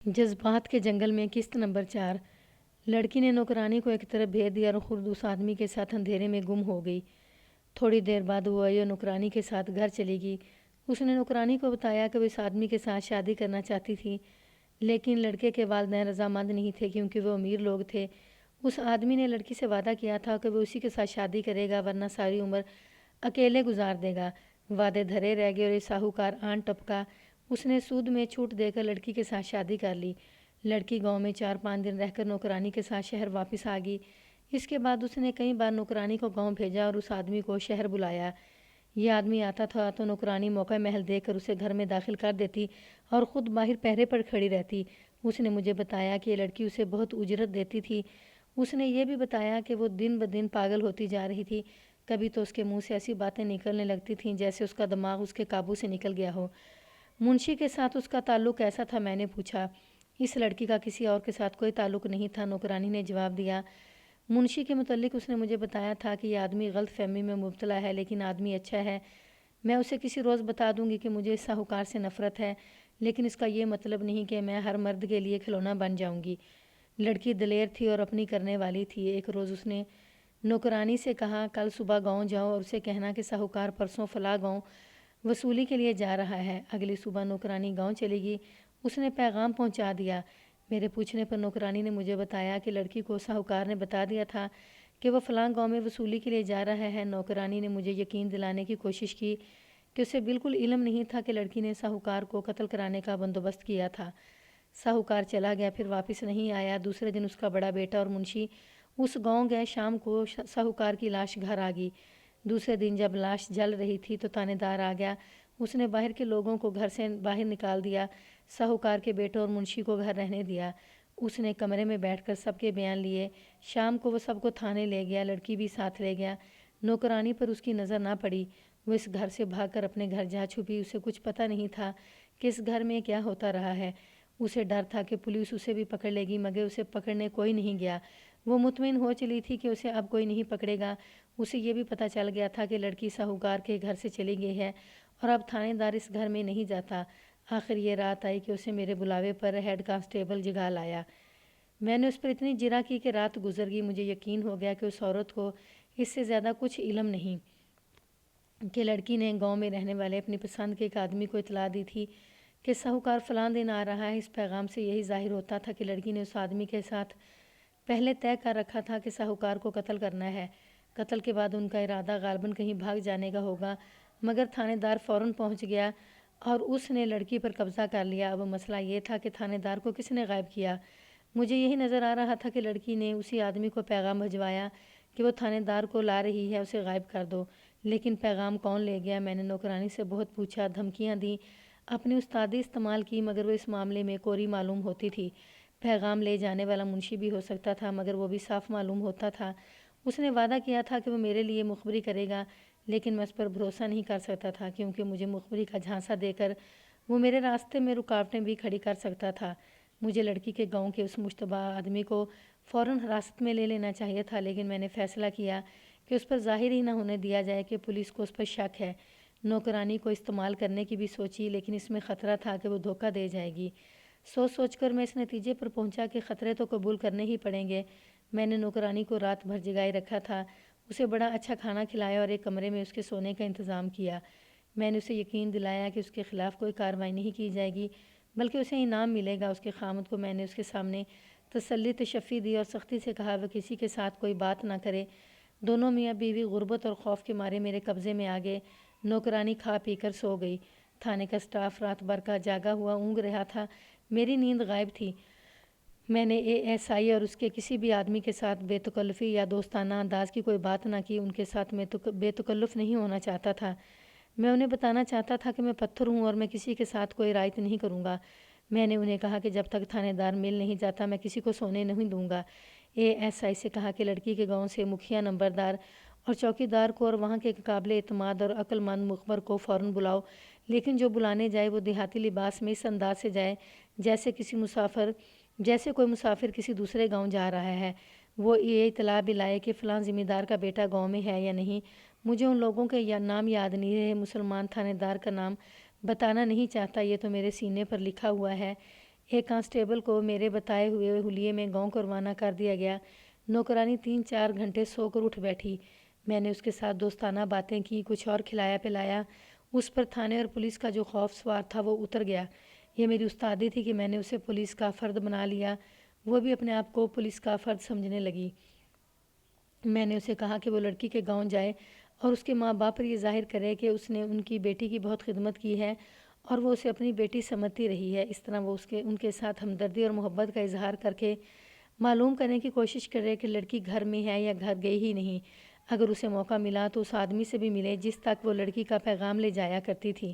جذبات کے جنگل میں قسط نمبر 4۔ لڑکی نے نوکرانی کو ایک طرف بھیج دیا اور خود اس آدمی کے ساتھ اندھیرے میں گم ہو گئی۔ تھوڑی دیر بعد وہ آئی اور نوکرانی کے ساتھ گھر چلی گئی۔ اس نے نوکرانی کو بتایا کہ وہ اس آدمی کے ساتھ شادی کرنا چاہتی تھی، لیکن لڑکے کے والدین رضامند نہیں تھے کیونکہ وہ امیر لوگ تھے۔ اس آدمی نے لڑکی سے وعدہ کیا تھا کہ وہ اسی کے ساتھ شادی کرے گا ورنہ ساری عمر اکیلے گزار دے گا۔ وعدے دھرے رہ گئے اور یہ ساہوکار آن ٹپکا۔ اس نے سود میں چھوٹ دے کر لڑکی کے ساتھ شادی کر لی۔ لڑکی گاؤں میں 4-5 دن رہ کر نوکرانی کے ساتھ شہر واپس آ گئی۔ اس کے بعد اس نے کئی بار نوکرانی کو گاؤں بھیجا اور اس آدمی کو شہر بلایا۔ یہ آدمی آتا تھا تو نوکرانی موقع محل دیکھ کر اسے گھر میں داخل کر دیتی اور خود باہر پہرے پر کھڑی رہتی۔ اس نے مجھے بتایا کہ یہ لڑکی اسے بہت اجرت دیتی تھی۔ اس نے یہ بھی بتایا کہ وہ دن بدن پاگل ہوتی جا رہی تھی۔ کبھی تو اس کے منہ سے ایسی باتیں نکلنے لگتی تھیں جیسے اس کا دماغ اس کے قابو سے نکل گیا ہو۔ منشی کے ساتھ اس کا تعلق کیسا تھا، میں نے پوچھا۔ اس لڑکی کا کسی اور کے ساتھ کوئی تعلق نہیں تھا، نوکرانی نے جواب دیا۔ منشی کے متعلق اس نے مجھے بتایا تھا کہ یہ آدمی غلط فہمی میں مبتلا ہے لیکن آدمی اچھا ہے۔ میں اسے کسی روز بتا دوں گی کہ مجھے اس ساہوکار سے نفرت ہے، لیکن اس کا یہ مطلب نہیں کہ میں ہر مرد کے لیے کھلونا بن جاؤں گی۔ لڑکی دلیر تھی اور اپنی کرنے والی تھی۔ ایک روز اس نے نوکرانی سے کہا، کل صبح گاؤں جاؤ اور اسے کہنا کہ ساہوکار پرسوں فلاں گاؤں وصولی کے لیے جا رہا ہے۔ اگلی صبح نوکرانی گاؤں چلی گئی۔ اس نے پیغام پہنچا دیا۔ میرے پوچھنے پر نوکرانی نے مجھے بتایا کہ لڑکی کو ساہوکار نے بتا دیا تھا کہ وہ فلاں گاؤں میں وصولی کے لیے جا رہا ہے۔ نوکرانی نے مجھے یقین دلانے کی کوشش کی کہ اسے بالکل علم نہیں تھا کہ لڑکی نے ساہوکار کو قتل کرانے کا بندوبست کیا تھا۔ ساہوکار چلا گیا، پھر واپس نہیں آیا۔ دوسرے دن اس کا بڑا بیٹا اور منشی اس گاؤں گئے۔ شام کو ساہوکار کی لاش گھر آ گئی۔ دوسرے دن جب لاش جل رہی تھی تو تانے دار آ گیا۔ اس نے باہر کے لوگوں کو گھر سے باہر نکال دیا، ساہوکار کے بیٹے اور منشی کو گھر رہنے دیا۔ اس نے کمرے میں بیٹھ کر سب کے بیان لیے۔ شام کو وہ سب کو تھانے لے گیا، لڑکی بھی ساتھ لے گیا۔ نوکرانی پر اس کی نظر نہ پڑی۔ وہ اس گھر سے بھاگ کر اپنے گھر جا چھپی۔ اسے کچھ پتہ نہیں تھا کہ اس گھر میں کیا ہوتا رہا ہے۔ اسے ڈر تھا کہ پولیس اسے بھی پکڑ لے گی، مگر اسے پکڑنے کوئی نہیں گیا۔ وہ مطمئن ہو چلی تھی کہ اسے اب کوئی نہیں پکڑے گا۔ اسے یہ بھی پتہ چل گیا تھا کہ لڑکی ساہوکار کے گھر سے چلی گئی ہے اور اب تھانے دار اس گھر میں نہیں جاتا۔ آخر یہ رات آئی کہ اسے میرے بلاوے پر ہیڈ کانسٹیبل جگا لایا۔ میں نے اس پر اتنی جرا کی کہ رات گزر گئی۔ مجھے یقین ہو گیا کہ اس عورت کو اس سے زیادہ کچھ علم نہیں کہ لڑکی نے گاؤں میں رہنے والے اپنی پسند کے ایک آدمی کو اطلاع دی تھی کہ ساہوکار فلاں دن آ رہا ہے۔ اس پیغام سے یہی ظاہر ہوتا تھا کہ لڑکی نے اس آدمی کے ساتھ پہلے طے کر رکھا تھا کہ ساہوکار کو قتل کرنا ہے۔ قتل کے بعد ان کا ارادہ غالباً کہیں بھاگ جانے کا ہوگا، مگر تھانے دار فوراً پہنچ گیا اور اس نے لڑکی پر قبضہ کر لیا۔ اب مسئلہ یہ تھا کہ تھانے دار کو کس نے غائب کیا۔ مجھے یہی نظر آ رہا تھا کہ لڑکی نے اسی آدمی کو پیغام بھجوایا کہ وہ تھانے دار کو لا رہی ہے، اسے غائب کر دو۔ لیکن پیغام کون لے گیا؟ میں نے نوکرانی سے بہت پوچھا، دھمکیاں دیں، اپنی استادی استعمال کی، مگر وہ اس معاملے میں کوری معلوم ہوتی تھی۔ پیغام لے جانے والا منشی بھی ہو سکتا تھا، مگر وہ بھی صاف معلوم ہوتا تھا۔ اس نے وعدہ کیا تھا کہ وہ میرے لیے مخبری کرے گا، لیکن میں اس پر بھروسہ نہیں کر سکتا تھا کیونکہ مجھے مخبری کا جھانسا دے کر وہ میرے راستے میں رکاوٹیں بھی کھڑی کر سکتا تھا۔ مجھے لڑکی کے گاؤں کے اس مشتبہ آدمی کو فوراً حراست میں لے لینا چاہیے تھا، لیکن میں نے فیصلہ کیا کہ اس پر ظاہر ہی نہ ہونے دیا جائے کہ پولیس کو اس پر شک ہے۔ نوکرانی کو استعمال کرنے کی بھی سوچی، لیکن اس میں خطرہ تھا کہ وہ دھوکہ دے جائے گی۔ سوچ کر میں اس نتیجے پر پہنچا کہ خطرے تو قبول کرنے ہی پڑیں گے۔ میں نے نوکرانی کو رات بھر جگائے رکھا تھا، اسے بڑا اچھا کھانا کھلایا اور ایک کمرے میں اس کے سونے کا انتظام کیا۔ میں نے اسے یقین دلایا کہ اس کے خلاف کوئی کارروائی نہیں کی جائے گی، بلکہ اسے انعام ملے گا۔ اس کے خامد کو میں نے اس کے سامنے تسلی تشفی دی اور سختی سے کہا وہ کسی کے ساتھ کوئی بات نہ کرے۔ دونوں میاں بیوی غربت اور خوف کے مارے میرے قبضے میں آ گئے۔ نوکرانی کھا پی کر سو گئی۔ تھانے کا سٹاف رات بھر کا جاگا ہوا اونگ رہا تھا، میری نیند غائب تھی۔ میں نے اے ایس آئی اور اس کے کسی بھی آدمی کے ساتھ بے تکلفی یا دوستانہ انداز کی کوئی بات نہ کی۔ ان کے ساتھ میں بے تکلف نہیں ہونا چاہتا تھا۔ میں انہیں بتانا چاہتا تھا کہ میں پتھر ہوں اور میں کسی کے ساتھ کوئی رعایت نہیں کروں گا۔ میں نے انہیں کہا کہ جب تک تھانے دار مل نہیں جاتا میں کسی کو سونے نہیں دوں گا۔ اے ایس آئی سے کہا کہ لڑکی کے گاؤں سے مکھیا، نمبردار اور چوکیدار کو اور وہاں کے قابل اعتماد اور عقل مند مخبر کو فوراً بلاؤ، لیکن جو بلانے جائے وہ دیہاتی لباس میں اس انداز سے جائے جیسے کوئی مسافر کسی دوسرے گاؤں جا رہا ہے۔ وہ یہ اطلاع بھی لائے کہ فلاں ذمہ دار کا بیٹا گاؤں میں ہے یا نہیں۔ مجھے ان لوگوں کے نام یاد نہیں رہے۔ مسلمان تھانے دار کا نام بتانا نہیں چاہتا، یہ تو میرے سینے پر لکھا ہوا ہے۔ ایک کانسٹیبل کو میرے بتائے ہوئے حلیے میں گاؤں کو روانہ کر دیا گیا۔ نوکرانی 3-4 گھنٹے سو کر اٹھ بیٹھی۔ میں نے اس کے ساتھ دوستانہ باتیں کی، کچھ اور کھلایا پلایا۔ اس پر تھانے اور پولیس کا جو خوف سوار تھا وہ اتر گیا۔ یہ میری استادی تھی کہ میں نے اسے پولیس کا فرد بنا لیا۔ وہ بھی اپنے آپ کو پولیس کا فرد سمجھنے لگی۔ میں نے اسے کہا کہ وہ لڑکی کے گاؤں جائے اور اس کے ماں باپ پر یہ ظاہر کرے کہ اس نے ان کی بیٹی کی بہت خدمت کی ہے اور وہ اسے اپنی بیٹی سمجھتی رہی ہے۔ اس طرح وہ ان کے ساتھ ہمدردی اور محبت کا اظہار کر کے معلوم کرنے کی کوشش کرے کہ لڑکی گھر میں ہے یا گھر گئی ہی نہیں۔ اگر اسے موقع ملا تو اس آدمی سے بھی ملے جس تک وہ لڑکی کا پیغام لے جایا کرتی تھی۔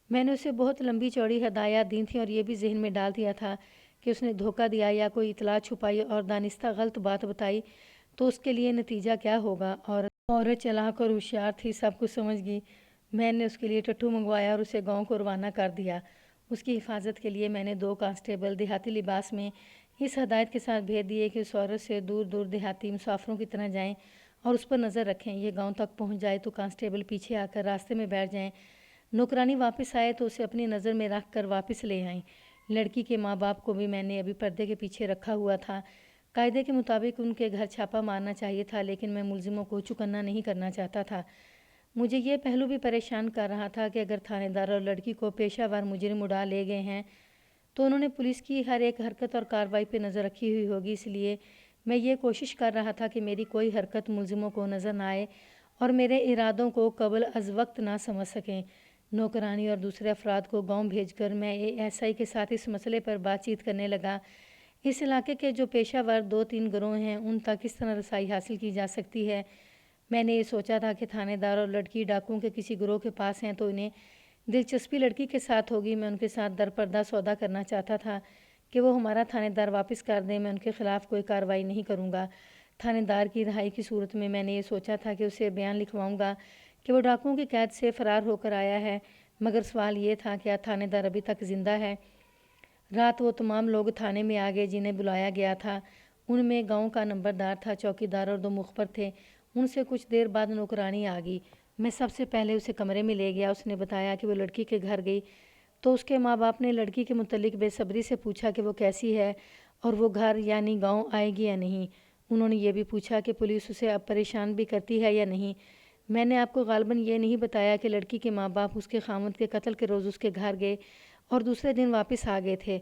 میں نے اسے بہت لمبی چوڑی ہدایات دی تھیں اور یہ بھی ذہن میں ڈال دیا تھا کہ اس نے دھوکہ دیا یا کوئی اطلاع چھپائی اور دانستہ غلط بات بتائی تو اس کے لیے نتیجہ کیا ہوگا۔ اور عورت چلاک اور ہوشیار تھی، سب کچھ سمجھ گئی۔ میں نے اس کے لیے ٹٹو منگوایا اور اسے گاؤں کو روانہ کر دیا۔ اس کی حفاظت کے لیے میں نے 2 کانسٹیبل دیہاتی لباس میں اس ہدایت کے ساتھ بھیج دیے کہ اس عورت سے دور دور دیہاتی مسافروں کی طرح جائیں اور اس پر نظر رکھیں۔ یہ گاؤں تک پہنچ جائے تو کانسٹیبل پیچھے آ کر راستے میں بیٹھ جائیں۔ نوکرانی واپس آئے تو اسے اپنی نظر میں رکھ کر واپس لے آئیں۔ لڑکی کے ماں باپ کو بھی میں نے ابھی پردے کے پیچھے رکھا ہوا تھا۔ قاعدے کے مطابق ان کے گھر چھاپا مارنا چاہیے تھا، لیکن میں ملزموں کو چکنا نہیں کرنا چاہتا تھا۔ مجھے یہ پہلو بھی پریشان کر رہا تھا کہ اگر تھانے دار اور لڑکی کو پیشہ ور مجرم اڑا لے گئے ہیں تو انہوں نے پولیس کی ہر ایک حرکت اور کارروائی پہ نظر رکھی ہوئی ہوگی۔ اس لیے میں یہ کوشش کر رہا تھا کہ میری کوئی حرکت ملزموں کو نظر نہ آئے اور میرے ارادوں کو قبل از وقت نہ سمجھ سکیں۔ نوکرانی اور دوسرے افراد کو گاؤں بھیج کر میں ASI کے ساتھ اس مسئلے پر بات چیت کرنے لگا۔ اس علاقے کے جو پیشہ ور 2-3 گروہ ہیں ان تک کس طرح رسائی حاصل کی جا سکتی ہے۔ میں نے یہ سوچا تھا کہ تھانے دار اور لڑکی ڈاکوؤں کے کسی گروہ کے پاس ہیں تو انہیں دلچسپی لڑکی کے ساتھ ہوگی۔ میں ان کے ساتھ درپردہ سودا کرنا چاہتا تھا کہ وہ ہمارا تھانے دار واپس کر دیں۔ میں ان کے خلاف کوئی کارروائی نہیں کروں گا۔ تھانے دار کی رہائی کی صورت میں نے یہ سوچا تھا کہ اسے بیان لکھواؤں گا کہ وہ ڈاکوؤں کی قید سے فرار ہو کر آیا ہے، مگر سوال یہ تھا کہ تھانے دار ابھی تک زندہ ہے۔ رات وہ تمام لوگ تھانے میں آ گئے جنہیں بلایا گیا تھا۔ ان میں گاؤں کا نمبردار تھا، چوکیدار اور 2 مخبر تھے۔ ان سے کچھ دیر بعد نوکرانی آ گئی۔ میں سب سے پہلے اسے کمرے میں لے گیا۔ اس نے بتایا کہ وہ لڑکی کے گھر گئی تو اس کے ماں باپ نے لڑکی کے متعلق بے صبری سے پوچھا کہ وہ کیسی ہے اور وہ گھر یعنی گاؤں آئے گی یا نہیں۔ انہوں نے یہ بھی پوچھا کہ پولیس اسے اب پریشان بھی کرتی ہے یا نہیں۔ میں نے آپ کو غالباً یہ نہیں بتایا کہ لڑکی کے ماں باپ اس کے خاوند کے قتل کے روز اس کے گھر گئے اور دوسرے دن واپس آ گئے تھے۔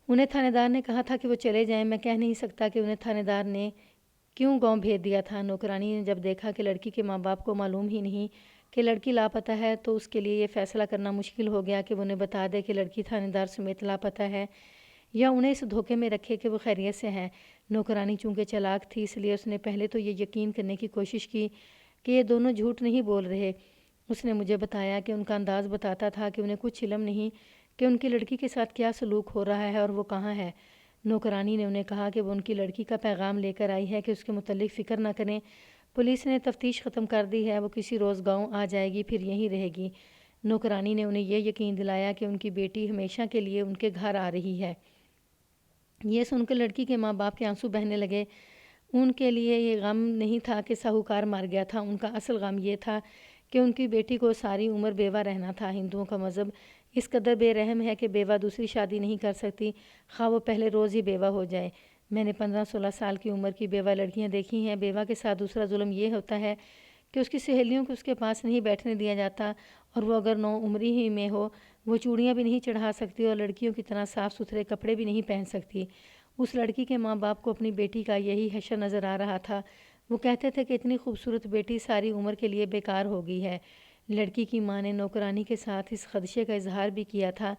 انہیں تھانے دار نے کہا تھا کہ وہ چلے جائیں۔ میں کہہ نہیں سکتا کہ انہیں تھانے دار نے کیوں گاؤں بھیج دیا تھا۔ نوکرانی نے جب دیکھا کہ لڑکی کے ماں باپ کو معلوم ہی نہیں کہ لڑکی لاپتہ ہے تو اس کے لیے یہ فیصلہ کرنا مشکل ہو گیا کہ وہ انہیں بتا دے کہ لڑکی تھانے دار سمیت لاپتہ ہے یا انہیں اس دھوکے میں رکھے کہ وہ خیریت سے ہے۔ نوکرانی چونکہ چالاک تھی اس لیے اس نے پہلے تو یہ یقین کرنے کی کوشش کی کہ یہ دونوں جھوٹ نہیں بول رہے۔ اس نے مجھے بتایا کہ ان کا انداز بتاتا تھا کہ انہیں کچھ علم نہیں کہ ان کی لڑکی کے ساتھ کیا سلوک ہو رہا ہے اور وہ کہاں ہے۔ نوکرانی نے انہیں کہا کہ وہ ان کی لڑکی کا پیغام لے کر آئی ہے کہ اس کے متعلق فکر نہ کریں، پولیس نے تفتیش ختم کر دی ہے، وہ کسی روز گاؤں آ جائے گی، پھر یہیں رہے گی۔ نوکرانی نے انہیں یہ یقین دلایا کہ ان کی بیٹی ہمیشہ کے لیے ان کے گھر آ رہی ہے۔ یہ سن کر لڑکی کے ماں باپ کے آنسو بہنے لگے۔ ان کے لیے یہ غم نہیں تھا کہ ساہوکار مر گیا تھا، ان کا اصل غم یہ تھا کہ ان کی بیٹی کو ساری عمر بیوہ رہنا تھا۔ ہندوؤں کا مذہب اس قدر بے رحم ہے کہ بیوہ دوسری شادی نہیں کر سکتی، خواہ وہ پہلے روز ہی بیوہ ہو جائے۔ میں نے 15-16 سال کی عمر کی بیوہ لڑکیاں دیکھی ہیں۔ بیوہ کے ساتھ دوسرا ظلم یہ ہوتا ہے کہ اس کی سہیلیوں کو اس کے پاس نہیں بیٹھنے دیا جاتا اور وہ اگر 9 عمری ہی میں ہو وہ چوڑیاں بھی نہیں چڑھا سکتی اور لڑکیوں کی طرح صاف ستھرے کپڑے بھی نہیں پہن سکتی۔ اس لڑکی کے ماں باپ کو اپنی بیٹی کا یہی حشر نظر آ رہا تھا۔ وہ کہتے تھے کہ اتنی خوبصورت بیٹی ساری عمر کے لیے بیکار ہو گئی ہے۔ لڑکی کی ماں نے نوکرانی کے ساتھ اس خدشے کا اظہار بھی کیا تھا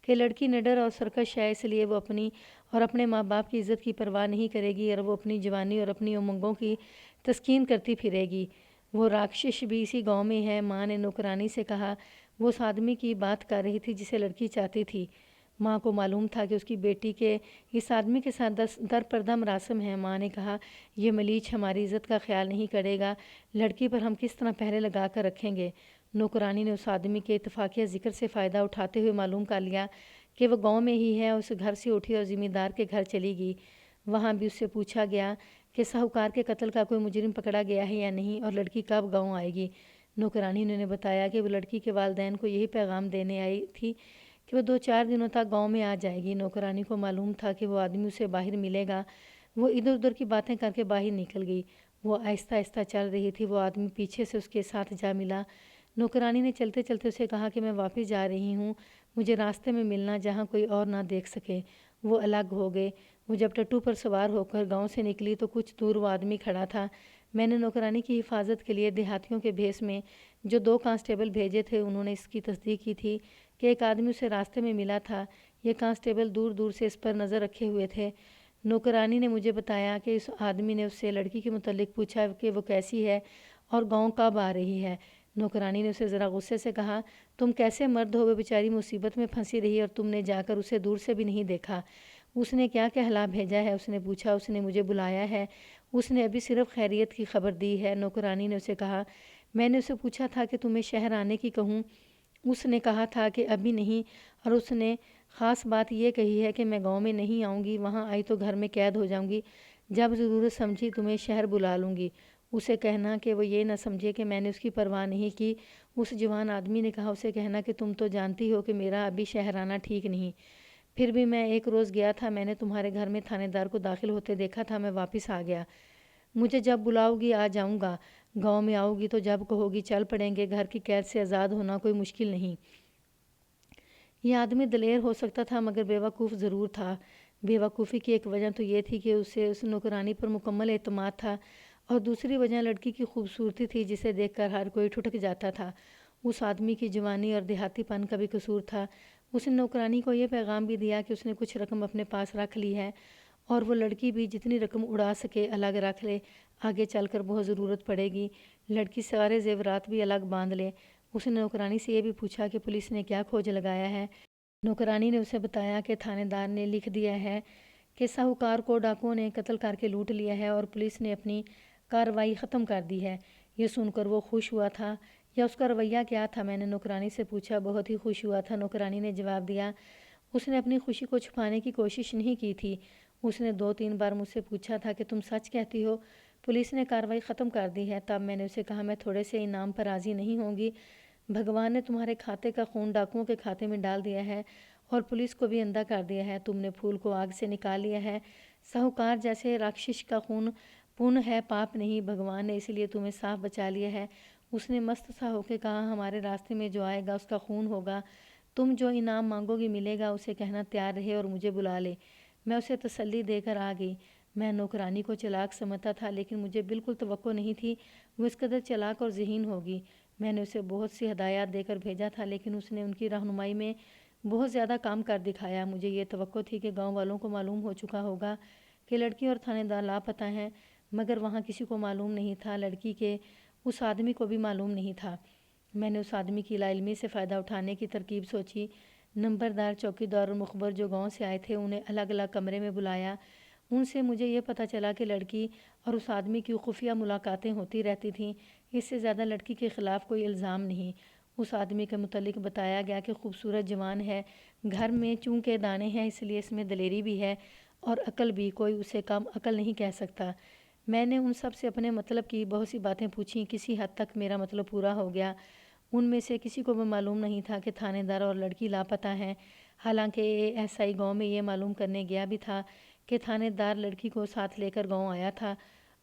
کہ لڑکی نڈر اور سرکش ہے، اس لیے وہ اپنی اور اپنے ماں باپ کی عزت کی پرواہ نہیں کرے گی اور وہ اپنی جوانی اور اپنی امنگوں کی تسکین کرتی پھرے گی۔ وہ راکشش بھی اسی گاؤں میں ہے، ماں نے نوکرانی سے کہا۔ وہ اس آدمی کی بات کر رہی تھی جسے لڑکی چاہتی تھی۔ ماں کو معلوم تھا کہ اس کی بیٹی کے اس آدمی کے ساتھ درپردہ مراسم ہیں۔ ماں نے کہا، یہ ملیچ ہماری عزت کا خیال نہیں کرے گا، لڑکی پر ہم کس طرح پہرے لگا کر رکھیں گے۔ نوکرانی نے اس آدمی کے اتفاقیہ ذکر سے فائدہ اٹھاتے ہوئے معلوم کر لیا کہ وہ گاؤں میں ہی ہے۔ اس گھر سے اٹھی اور زمیندار کے گھر چلی گئی۔ وہاں بھی اس سے پوچھا گیا کہ ساہوکار کے قتل کا کوئی مجرم پکڑا گیا ہے یا نہیں اور لڑکی کب گاؤں آئے گی۔ نوکرانی نے بتایا کہ وہ لڑکی کے والدین کو یہی پیغام دینے آئی تھی کہ کہ وہ 2-4 دنوں تک گاؤں میں آ جائے گی۔ نوکرانی کو معلوم تھا کہ وہ آدمی اسے باہر ملے گا۔ وہ ادھر ادھر کی باتیں کر کے باہر نکل گئی۔ وہ آہستہ آہستہ چل رہی تھی، وہ آدمی پیچھے سے اس کے ساتھ جا ملا۔ نوکرانی نے چلتے چلتے اسے کہا کہ میں واپس جا رہی ہوں، مجھے راستے میں ملنا جہاں کوئی اور نہ دیکھ سکے۔ وہ الگ ہو گئے۔ وہ جب ٹٹو پر سوار ہو کر گاؤں سے نکلی تو کچھ دور وہ آدمی کھڑا تھا۔ میں نے نوکرانی کی حفاظت کے لیے دیہاتیوں کے بھیس میں جو 2 کانسٹیبل بھیجے تھے، انہوں نے اس کی تصدیق کی تھی کہ ایک آدمی اسے راستے میں ملا تھا۔ یہ کانسٹیبل دور دور سے اس پر نظر رکھے ہوئے تھے۔ نوکرانی نے مجھے بتایا کہ اس آدمی نے اس سے لڑکی کے متعلق پوچھا کہ وہ کیسی ہے اور گاؤں کب آ رہی ہے۔ نوکرانی نے اسے ذرا غصے سے کہا، تم کیسے مرد ہو، وہ بیچاری مصیبت میں پھنسی رہی اور تم نے جا کر اسے دور سے بھی نہیں دیکھا۔ اس نے کیا کہلا بھیجا ہے؟ اس نے پوچھا۔ اس نے مجھے بلایا ہے، اس نے ابھی صرف خیریت کی خبر دی ہے۔ نوکرانی نے اسے کہا، میں نے اسے پوچھا تھا کہ تمہیں شہر آنے کی کہوں، اس نے کہا تھا کہ ابھی نہیں، اور اس نے خاص بات یہ کہی ہے کہ میں گاؤں میں نہیں آؤں گی، وہاں آئی تو گھر میں قید ہو جاؤں گی، جب ضرورت سمجھی تمہیں شہر بلا لوں گی۔ اسے کہنا کہ وہ یہ نہ سمجھے کہ میں نے اس کی پرواہ نہیں کی۔ اس جوان آدمی نے کہا، اسے کہنا کہ تم تو جانتی ہو کہ میرا ابھی شہر آنا ٹھیک نہیں، پھر بھی میں ایک روز گیا تھا، میں نے تمہارے گھر میں تھانے دار کو داخل ہوتے دیکھا تھا، میں واپس آ گیا۔ مجھے جب بلاؤ گی آ جاؤں گا، گاؤں میں آؤ گی تو جب کہو گی چل پڑیں گے، گھر کی قید سے آزاد ہونا کوئی مشکل نہیں۔ یہ آدمی دلیر ہو سکتا تھا مگر بیوقوف ضرور تھا۔ بیوقوفی کی ایک وجہ تو یہ تھی کہ اسے اس نوکرانی پر مکمل اعتماد تھا، اور دوسری وجہ لڑکی کی خوبصورتی تھی جسے دیکھ کر ہر کوئی ٹھٹک جاتا تھا۔ اس آدمی کی جوانی اور دیہاتی پن کا بھی قصور تھا۔ اس نے نوکرانی کو یہ پیغام بھی دیا کہ اس نے کچھ رقم اپنے پاس رکھ لی ہے اور وہ لڑکی بھی جتنی رقم اڑا سکے الگ رکھ لے، آگے چل کر بہت ضرورت پڑے گی۔ لڑکی سارے زیورات بھی الگ باندھ لے۔ اس نے نوکرانی سے یہ بھی پوچھا کہ پولیس نے کیا کھوج لگایا ہے۔ نوکرانی نے اسے بتایا کہ تھانے دار نے لکھ دیا ہے کہ ساہوکار کو ڈاکوؤں نے قتل کر کے لوٹ لیا ہے اور پولیس نے اپنی کارروائی ختم کر دی ہے۔ یہ سن کر وہ خوش ہوا تھا یا اس کا رویہ کیا تھا؟ میں نے نوکرانی سے پوچھا۔ بہت ہی خوش ہوا تھا، نوکرانی نے جواب دیا۔ اس نے اپنی خوشی کو چھپانے کی کوشش نہیں کی تھی۔ اس نے 2-3 بار مجھ سے پوچھا تھا کہ تم سچ کہتی ہو پولیس نے کارروائی ختم کر دی ہے؟ تب میں نے اسے کہا، میں تھوڑے سے انعام پر راضی نہیں ہوں گی۔ بھگوان نے تمہارے کھاتے کا خون ڈاکوؤں کے کھاتے میں ڈال دیا ہے اور پولیس کو بھی اندھا کر دیا ہے۔ تم نے پھول کو آگ سے نکال لیا ہے۔ ساہوکار جیسے راکشش کا خون پن ہے، پاپ نہیں۔ بھگوان نے اسی لیے تمہیں صاف بچا لیا ہے۔ اس نے مست سا ہو کے کہا، ہمارے راستے میں جو آئے گا اس کا خون ہوگا، تم جو انعام مانگو گی ملے گا، اسے کہنا تیار رہے اور مجھے بلا لے۔ میں اسے تسلی دے کر آ گئی۔ میں نوکرانی کو چلاک سمجھتا تھا لیکن مجھے بالکل توقع نہیں تھی وہ اس قدر چلاک اور ذہین ہوگی۔ میں نے اسے بہت سی ہدایات دے کر بھیجا تھا لیکن اس نے ان کی رہنمائی میں بہت زیادہ کام کر دکھایا۔ مجھے یہ توقع تھی کہ گاؤں والوں کو معلوم ہو چکا ہوگا کہ لڑکی اور تھانے دار لاپتہ ہیں، مگر وہاں کسی کو معلوم نہیں تھا، لڑکی کے اس آدمی کو بھی معلوم نہیں تھا۔ میں نے اس آدمی کی لا علمی سے فائدہ اٹھانے کی ترکیب سوچی۔ نمبردار، چوکیدار اور مخبر جو گاؤں سے آئے تھے انہیں الگ الگ کمرے میں بلایا۔ ان سے مجھے یہ پتہ چلا کہ لڑکی اور اس آدمی کی خفیہ ملاقاتیں ہوتی رہتی تھیں۔ اس سے زیادہ لڑکی کے خلاف کوئی الزام نہیں۔ اس آدمی کے متعلق بتایا گیا کہ خوبصورت جوان ہے، گھر میں چونکہ دانے ہیں اس لیے اس میں دلیری بھی ہے اور عقل بھی، کوئی اسے کم عقل نہیں کہہ سکتا۔ میں نے ان سب سے اپنے مطلب کی بہت سی باتیں پوچھیں، کسی حد تک میرا مطلب پورا ہو گیا۔ ان میں سے کسی کو بھی معلوم نہیں تھا کہ تھانے دار اور لڑکی لاپتہ ہیں، حالانکہ ایس آئی گاؤں میں یہ معلوم کرنے گیا بھی تھا کہ تھانے دار لڑکی کو ساتھ لے کر گاؤں آیا تھا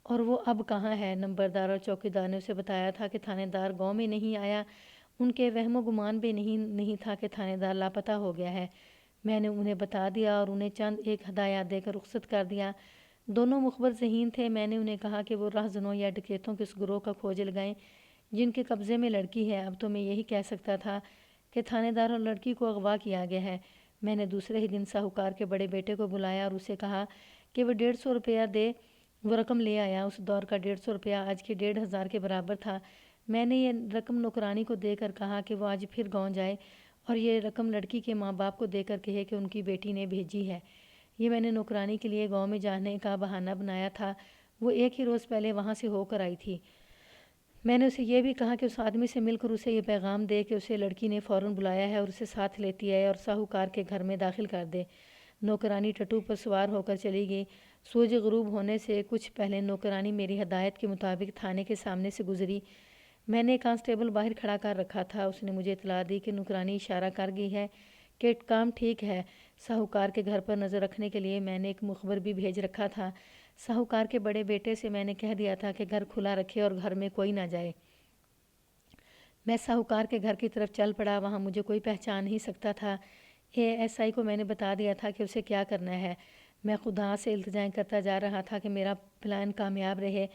اور وہ اب کہاں ہے۔ نمبردار اور چوکیدار نے اسے بتایا تھا کہ تھانے دار گاؤں میں نہیں آیا۔ ان کے وہم و گمان بھی نہیں تھا کہ تھانے دار لاپتہ ہو گیا ہے۔ میں نے انہیں بتا دیا اور انہیں چند ایک ہدایات دے کر رخصت کر دیا۔ دونوں مخبر ذہین تھے۔ میں نے انہیں کہا کہ وہ راہزنوں یا ڈکیتوں کے اس گروہ کا کھوج لگائیں جن کے قبضے میں لڑکی ہے۔ اب تو میں یہی کہہ سکتا تھا کہ تھانے دار اور لڑکی کو اغوا کیا گیا ہے۔ میں نے دوسرے ہی دن ساہوکار کے بڑے بیٹے کو بلایا اور اسے کہا کہ وہ 150 روپیہ دے۔ وہ رقم لے آیا۔ اس دور کا 150 روپیہ آج کے 1500 کے برابر تھا۔ میں نے یہ رقم نوکرانی کو دے کر کہا کہ وہ آج پھر گاؤں جائے اور یہ رقم لڑکی کے ماں باپ کو دے کر کہے کہ ان کی بیٹی نے بھیجی ہے۔ یہ میں نے نوکرانی کے لیے گاؤں میں جانے کا بہانہ بنایا تھا۔ وہ ایک ہی روز پہلے وہاں سے ہو کر آئی تھی۔ میں نے اسے یہ بھی کہا کہ اس آدمی سے مل کر اسے یہ پیغام دے کہ اسے لڑکی نے فوراً بلایا ہے اور اسے ساتھ لیتی آئے اور ساہوکار کے گھر میں داخل کر دے۔ نوکرانی ٹٹو پر سوار ہو کر چلی گئی۔ سورج غروب ہونے سے کچھ پہلے نوکرانی میری ہدایت کے مطابق تھانے کے سامنے سے گزری۔ میں نے کانسٹیبل باہر کھڑا کر رکھا تھا۔ اس نے مجھے اطلاع دی کہ نوکرانی اشارہ کر گئی ہے کہ کام ٹھیک ہے۔ ساہوکار کے گھر پر نظر رکھنے کے لیے میں نے ایک مخبر بھی بھیج رکھا تھا۔ ساہوکار کے بڑے بیٹے سے میں نے کہہ دیا تھا کہ گھر کھلا رکھے اور گھر میں کوئی نہ جائے۔ میں ساہوکار کے گھر کی طرف چل پڑا۔ وہاں مجھے کوئی پہچان نہیں سکتا تھا۔ ASI کو میں نے بتا دیا تھا کہ اسے کیا کرنا ہے۔ میں خدا سے التجائیں کرتا جا رہا تھا کہ میرا پلان کامیاب رہے۔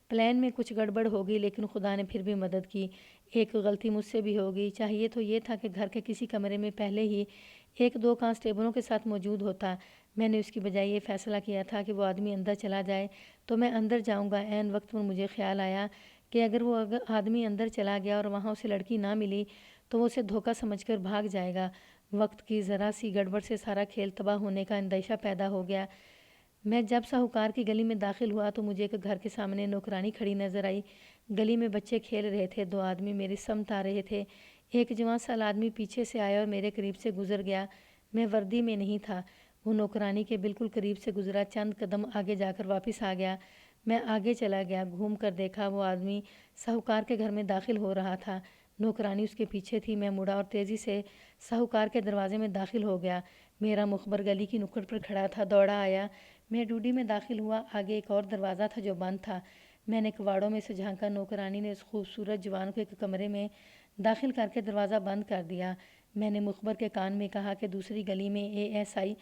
پلان میں کچھ گڑبڑ ہوگی لیکن خدا نے پھر بھی مدد کی۔ ایک غلطی مجھ سے بھی ہوگی۔ چاہیے تو یہ تھا کہ گھر کے کسی کمرے میں پہلے ہی 1-2 کانسٹیبلوں کے ساتھ موجود ہوتا۔ میں نے اس کی بجائے یہ فیصلہ کیا تھا کہ وہ آدمی اندر چلا جائے تو میں اندر جاؤں گا۔ عین وقت پر مجھے خیال آیا کہ اگر وہ آدمی اندر چلا گیا اور وہاں اسے لڑکی نہ ملی تو وہ اسے دھوکہ سمجھ کر بھاگ جائے گا۔ وقت کی ذرا سی گڑبڑ سے سارا کھیل تباہ ہونے کا اندیشہ پیدا ہو گیا۔ میں جب ساہوکار کی گلی میں داخل ہوا تو مجھے ایک گھر کے سامنے نوکرانی کھڑی نظر آئی۔ گلی میں بچے کھیل رہے تھے۔ 2 آدمی میری سمت آ رہے تھے۔ ایک جوان سال آدمی پیچھے سے آیا اور میرے قریب سے گزر گیا۔ میں وردی میں نہیں تھا۔ وہ نوکرانی کے بالکل قریب سے گزرا، چند قدم آگے جا کر واپس آ گیا۔ میں آگے چلا گیا، گھوم کر دیکھا وہ آدمی ساہوکار کے گھر میں داخل ہو رہا تھا۔ نوکرانی اس کے پیچھے تھی۔ میں مڑا اور تیزی سے ساہوکار کے دروازے میں داخل ہو گیا۔ میرا مخبر گلی کی نکڑ پر کھڑا تھا، دوڑا آیا۔ میں ڈوڈی میں داخل ہوا۔ آگے ایک اور دروازہ تھا جو بند تھا۔ میں نے کواڑوں میں سے جھانکا۔ نوکرانی نے اس خوبصورت جوان کو ایک کمرے میں داخل کر کے دروازہ بند کر دیا۔ میں نے مخبر کے کان میں کہا کہ دوسری گلی میں ASI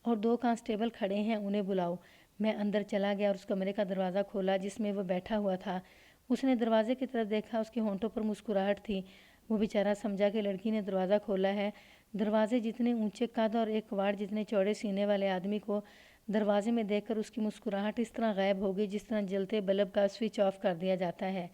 اور 2 کانسٹیبل کھڑے ہیں، انہیں بلاؤ۔ میں اندر چلا گیا اور اس کمرے کا دروازہ کھولا جس میں وہ بیٹھا ہوا تھا۔ اس نے دروازے کی طرف دیکھا، اس کے ہونٹوں پر مسکراہٹ تھی۔ وہ بیچارہ سمجھا کہ لڑکی نے دروازہ کھولا ہے۔ دروازے جتنے اونچے قد اور ایک کواڑ جتنے چوڑے سینے والے آدمی کو دروازے میں دیکھ کر اس کی مسکراہٹ اس طرح غائب ہو گئی جس طرح جلتے بلب کا سوئچ آف کر دیا جاتا ہے۔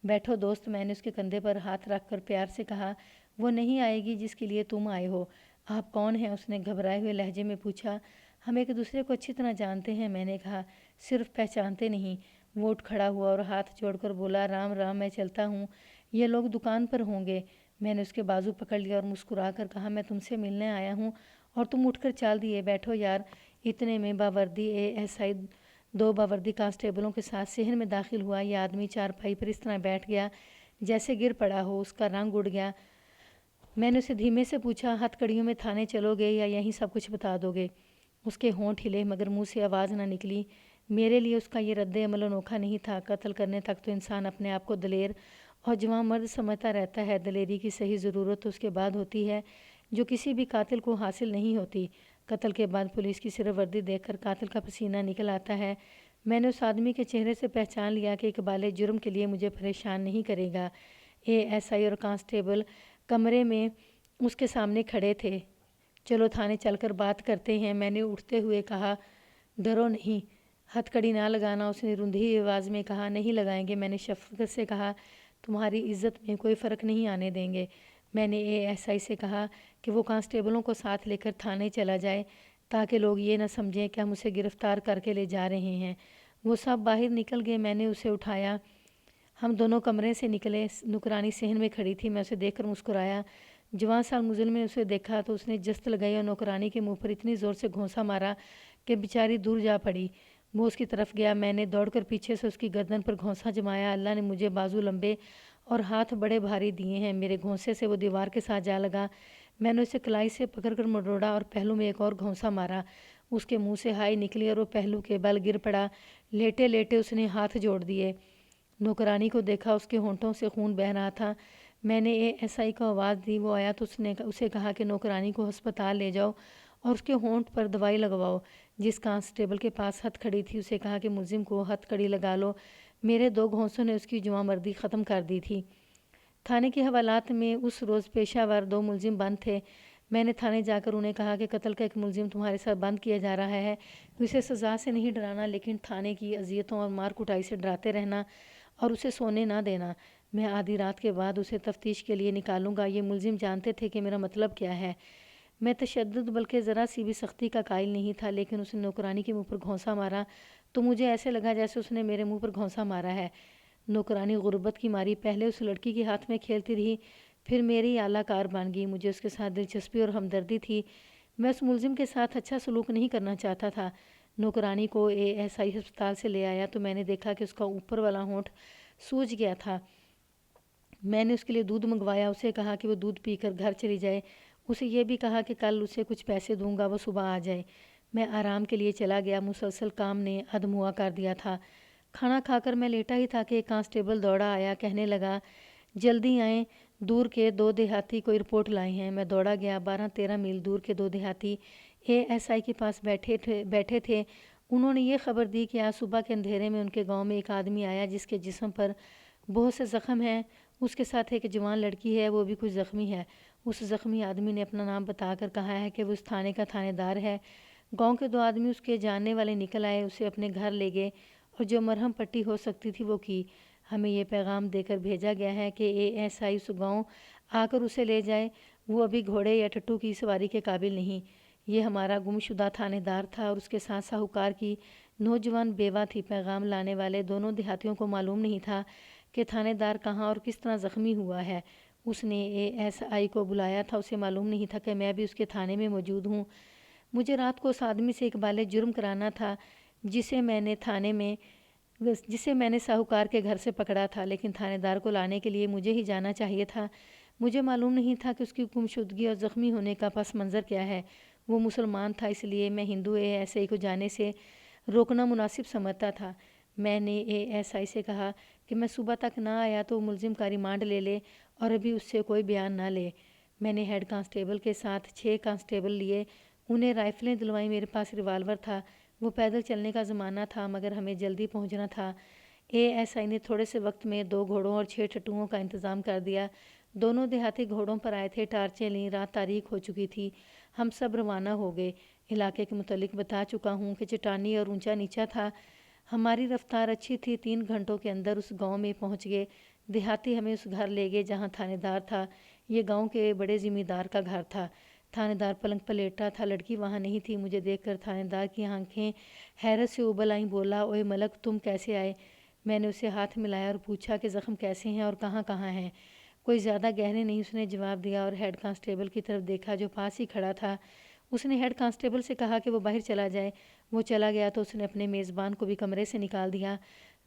بیٹھو دوست، میں نے اس کے کندھے پر ہاتھ رکھ کر پیار سے کہا۔ وہ نہیں آئے گی جس کے لیے تم آئے ہو۔ آپ کون ہیں؟ اس نے گھبرائے ہوئے لہجے میں پوچھا۔ ہم ایک دوسرے کو اچھی طرح جانتے ہیں، میں نے کہا۔ صرف پہچانتے نہیں۔ وہ اٹھ کھڑا ہوا اور ہاتھ جوڑ کر بولا، رام رام، میں چلتا ہوں، یہ لوگ دکان پر ہوں گے۔ میں نے اس کے بازو پکڑ لیا اور مسکرا کر کہا، میں تم سے ملنے آیا ہوں اور تم اٹھ کر چال دیے۔ بیٹھو یار۔ اتنے میں باوردی ASI 2 باوردی کانسٹیبلوں کے ساتھ صحن میں داخل ہوا۔ یہ آدمی چارپائی پر اس طرح بیٹھ گیا جیسے گر پڑا ہو، اس کا رنگ اڑ گیا۔ میں نے اسے دھیمے سے پوچھا، ہتھ کڑیوں میں تھانے چلو گے یا یہیں سب کچھ بتا دو گے؟ اس کے ہونٹ ہلے مگر منہ سے آواز نہ نکلی۔ میرے لیے اس کا یہ رد عمل انوکھا نہیں تھا۔ قتل کرنے تک تو انسان اپنے آپ کو دلیر اور جواں مرد سمجھتا رہتا ہے۔ دلیری کی صحیح ضرورت تو اس کے بعد ہوتی ہے جو کسی بھی قاتل کو حاصل نہیں ہوتی۔ قتل کے بعد پولیس کی صرف وردی دیکھ کر قاتل کا پسینہ نکل آتا ہے۔ میں نے اس آدمی کے چہرے سے پہچان لیا کہ اقبال جرم کے لیے مجھے پریشان نہیں کرے گا۔ ASI اور کانسٹیبل کمرے میں اس کے سامنے کھڑے تھے۔ چلو تھانے چل کر بات کرتے ہیں، میں نے اٹھتے ہوئے کہا۔ ڈرو نہیں، ہتھ کڑی نہ لگانا، اس نے رندھی آواز میں کہا۔ نہیں لگائیں گے، میں نے شفقت سے کہا۔ تمہاری عزت میں کوئی فرق نہیں آنے دیں گے۔ میں نے ASI سے کہا کہ وہ کانسٹیبلوں کو ساتھ لے کر تھانے چلا جائے تاکہ لوگ یہ نہ سمجھیں کہ ہم اسے گرفتار کر کے لے جا رہے ہیں۔ وہ سب باہر نکل گئے۔ میں نے اسے اٹھایا۔ ہم دونوں کمرے سے نکلے۔ نوکرانی صحن میں کھڑی تھی۔ میں اسے دیکھ کر مسکرایا۔ جوان سال مظلم نے اسے دیکھا تو اس نے جست لگائی اور نوکرانی کے منہ پر اتنی زور سے گھونسا مارا کہ بیچاری دور جا پڑی۔ وہ اس کی طرف گیا۔ میں نے دوڑ کر پیچھے سے اس کی گردن پر گھونسا جمایا۔ اللہ نے مجھے بازو لمبے اور ہاتھ بڑے بھاری دیے ہیں۔ میرے گھونسے سے وہ دیوار کے ساتھ جا لگا۔ میں نے اسے کلائی سے پکڑ کر مروڑا اور پہلو میں ایک اور گھونسا مارا۔ اس کے منہ سے ہائی نکلی اور وہ پہلو کے بل گر پڑا۔ لیٹے لیٹے اس نے ہاتھ جوڑ دیے۔ نوکرانی کو دیکھا، اس کے ہونٹوں سے خون بہہ رہا تھا۔ میں نے ASI کو آواز دی، وہ آیا تو اس نے اسے کہا کہ نوکرانی کو ہسپتال لے جاؤ اور اس کے ہونٹ پر دوائی لگواؤ۔ جس کانسٹیبل کے پاس ہتھ کڑی تھی اسے کہا کہ ملزم کو ہتھ کڑی لگا لو۔ میرے 2 گھونسوں نے اس کی جواں مردی ختم کر دی تھی۔ تھانے کے حوالات میں اس روز پیشہ ور 2 ملزم بند تھے۔ میں نے تھانے جا کر انہیں کہا کہ قتل کا ایک ملزم تمہارے ساتھ بند کیا جا رہا ہے۔ اسے سزا سے نہیں ڈرانا لیکن تھانے کی اذیتوں اور مار کٹائی سے ڈراتے رہنا اور اسے سونے نہ دینا۔ میں آدھی رات کے بعد اسے تفتیش کے لیے نکالوں گا۔ یہ ملزم جانتے تھے کہ میرا مطلب کیا ہے۔ میں تشدد بلکہ ذرا سی بھی سختی کا قائل نہیں تھا، لیکن اس نے نوکرانی کے منہ پر گھونسا مارا تو مجھے ایسے لگا جیسے اس نے میرے منہ پر گھونسا مارا ہے۔ نوکرانی غربت کی ماری پہلے اس لڑکی کے ہاتھ میں کھیلتی رہی، پھر میری اعلیٰ کار بن گئی۔ مجھے اس کے ساتھ دلچسپی اور ہمدردی تھی۔ میں اس ملزم کے ساتھ اچھا سلوک نہیں کرنا چاہتا تھا۔ نوکرانی کو ASI ہسپتال سے لے آیا تو میں نے دیکھا کہ اس کا اوپر والا ہونٹ سوج گیا تھا۔ میں نے اس کے لیے دودھ منگوایا، اسے کہا کہ وہ دودھ پی کر گھر چلی جائے۔ اسے یہ بھی کہا کہ کل اسے کچھ پیسے دوں گا، وہ صبح آ جائے۔ میں آرام کے لیے چلا گیا۔ مسلسل کام نے عدم ہوا کر دیا تھا۔ کھانا کھا کر میں لیٹا ہی تھا کہ ایک کانسٹیبل دوڑا آیا، کہنے لگا جلدی آئیں، دور کے 2 دیہاتی کوئی رپورٹ لائے ہیں۔ میں دوڑا گیا۔ 12-13 میل دور کے 2 دیہاتی ASI کے پاس بیٹھے تھے۔ انہوں نے یہ خبر دی کہ آج صبح کے اندھیرے میں ان کے گاؤں میں ایک آدمی آیا جس کے جسم پر بہت سے زخم ہیں۔ اس کے ساتھ ایک جوان لڑکی ہے، وہ بھی کچھ زخمی ہے۔ اس زخمی آدمی نے اپنا نام بتا کر کہا ہے کہ وہ اس تھانے کا تھانے دار ہے۔ گاؤں کے 2 آدمی اس کے جاننے والے نکل آئے، اسے اپنے گھر لے گئے اور جو مرہم پٹی ہو سکتی تھی وہ کی۔ ہمیں یہ پیغام دے کر بھیجا گیا ہے کہ ASI اس گاؤں آ کر اسے لے جائے۔ وہ ابھی گھوڑے یا ٹٹو کی سواری کے قابل نہیں۔ یہ ہمارا گم شدہ تھانے دار تھا اور اس کے ساتھ ساہوکار کی نوجوان بیوہ تھی۔ پیغام لانے والے دونوں دیہاتیوں کو معلوم نہیں تھا کہ تھانے دار کہاں اور کس طرح زخمی ہوا ہے۔ اس نے ASI کو بلایا تھا، اسے معلوم نہیں تھا کہ میں بھی اس کے تھانے میں موجود ہوں۔ مجھے رات کو اس آدمی سے اقبال جرم کرانا تھا جسے میں نے ساہوکار کے گھر سے پکڑا تھا، لیکن تھانے دار کو لانے کے لیے مجھے ہی جانا چاہیے تھا۔ مجھے معلوم نہیں تھا کہ اس کی گمشدگی اور زخمی ہونے کا پس منظر کیا ہے۔ وہ مسلمان تھا، اس لیے میں ہندو ASI کو جانے سے روکنا مناسب سمجھتا تھا۔ میں نے ASI سے کہا کہ میں صبح تک نہ آیا تو ملزم کا ریمانڈ لے لے اور ابھی اس سے کوئی بیان نہ لے۔ میں نے ہیڈ کانسٹیبل کے ساتھ 6 کانسٹیبل لیے، انہیں رائفلیں دلوائیں۔ میرے پاس ریوالور تھا۔ وہ پیدل چلنے کا زمانہ تھا مگر ہمیں جلدی پہنچنا تھا۔ ASI نے تھوڑے سے وقت میں 2 گھوڑوں اور 6 ٹٹوؤں کا انتظام کر دیا۔ دونوں دیہاتی گھوڑوں پر آئے تھے، ٹارچیں لیں۔ رات تاریک ہو چکی تھی۔ ہم سب روانہ ہو گئے۔ علاقے کے متعلق بتا چکا ہوں کہ چٹانی اور اونچا نیچا تھا۔ ہماری رفتار اچھی تھی۔ 3 گھنٹوں کے اندر اس گاؤں میں پہنچ گئے۔ دیہاتی ہمیں اس گھر لے گئے جہاں تھانے دار تھا۔ یہ گاؤں کے بڑے ذمہ دار کا گھر تھا۔ تھانے دار پلنگ پر لیٹا تھا، لڑکی وہاں نہیں تھی۔ مجھے دیکھ کر تھانے دار کی آنکھیں حیرت سے ابل آئیں۔ بولا اوئے ملک، تم کیسے آئے؟ میں نے اسے ہاتھ ملایا اور پوچھا کہ زخم کیسے ہیں اور کہاں کہاں ہیں؟ کوئی زیادہ گہرے نہیں، اس نے جواب دیا اور ہیڈ کانسٹیبل کی طرف دیکھا جو پاس ہی کھڑا تھا۔ اس نے ہیڈ کانسٹیبل سے کہا کہ وہ باہر چلا جائے۔ وہ چلا گیا تو اس نے اپنے میزبان کو بھی کمرے سے نکال دیا۔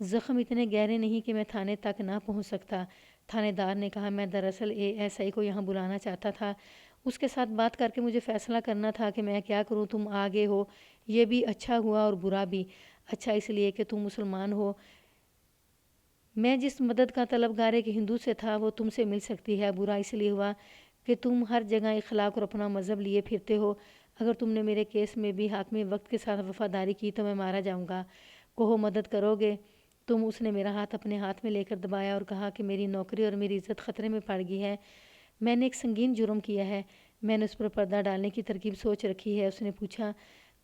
زخم اتنے گہرے نہیں کہ میں تھانے تک نہ پہنچ سکتا، تھانے دار نے کہا۔ میں دراصل ASI کو یہاں بلانا چاہتا تھا۔ اس کے ساتھ بات کر کے مجھے فیصلہ کرنا تھا کہ میں کیا کروں۔ تم آگے ہو، یہ بھی اچھا ہوا اور برا بھی۔ اچھا اس لیے کہ تم مسلمان ہو۔ میں جس مدد کا طلبگار ایک ہندو سے تھا وہ تم سے مل سکتی ہے۔ برا اس لیے ہوا کہ تم ہر جگہ اخلاق اور اپنا مذہب لیے پھرتے ہو۔ اگر تم نے میرے کیس میں بھی حاکم وقت کے ساتھ وفاداری کی تو میں مارا جاؤں گا۔ کہو مدد کرو گے تم؟ اس نے میرا ہاتھ اپنے ہاتھ میں لے کر دبایا اور کہا کہ میری نوکری اور میری عزت خطرے میں پڑ گئی ہے۔ میں نے ایک سنگین جرم کیا ہے، میں نے اس پر پردہ ڈالنے کی ترکیب سوچ رکھی ہے۔ اس نے پوچھا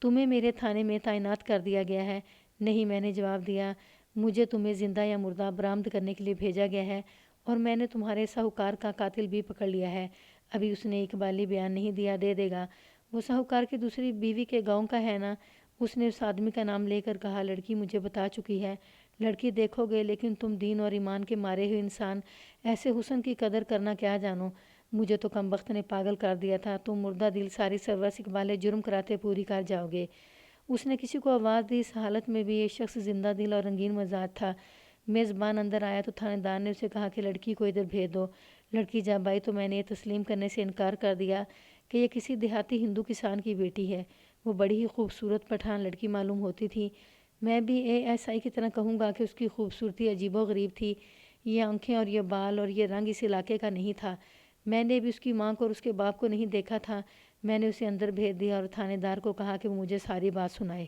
تمہیں میرے تھانے میں تعینات کر دیا گیا ہے؟ نہیں، میں نے جواب دیا، مجھے تمہیں زندہ یا مردہ برآمد کرنے کے لیے بھیجا گیا ہے اور میں نے تمہارے ساہوکار کا قاتل بھی پکڑ لیا ہے۔ ابھی اس نے اقبالی بیان نہیں دیا، دے دے گا۔ وہ ساہوکار کی دوسری بیوی کے گاؤں کا ہے نا؟ اس نے اس آدمی کا نام لے کر کہا۔ لڑکی مجھے بتا چکی ہے۔ لڑکی دیکھو گے، لیکن تم دین اور ایمان کے مارے ہوئے انسان ایسے حسن کی قدر کرنا کیا جانو؟ مجھے تو کم بخت نے پاگل کر دیا تھا۔ تم مردہ دل ساری سرورس اقبال جرم کراتے پوری کر جاؤ گے۔ اس نے کسی کو آواز دی۔ اس حالت میں بھی یہ شخص زندہ دل اور رنگین مزاج تھا۔ میزبان اندر آیا تو تھانے دار نے اسے کہا کہ لڑکی کو ادھر بھیج دو۔ لڑکی جب آئی تو میں نے یہ تسلیم کرنے سے انکار کر دیا کہ یہ کسی دیہاتی ہندو کسان کی بیٹی ہے۔ وہ بڑی ہی خوبصورت پٹھان لڑکی معلوم ہوتی تھی۔ میں بھی ASI کی طرح کہوں گا کہ اس کی خوبصورتی عجیب و غریب تھی۔ یہ آنکھیں اور یہ بال اور یہ رنگ اس علاقے کا نہیں تھا۔ میں نے بھی اس کی ماں کو اور اس کے باپ کو نہیں دیکھا تھا۔ میں نے اسے اندر بھیج دیا اور تھانے دار کو کہا کہ وہ مجھے ساری بات سنائے۔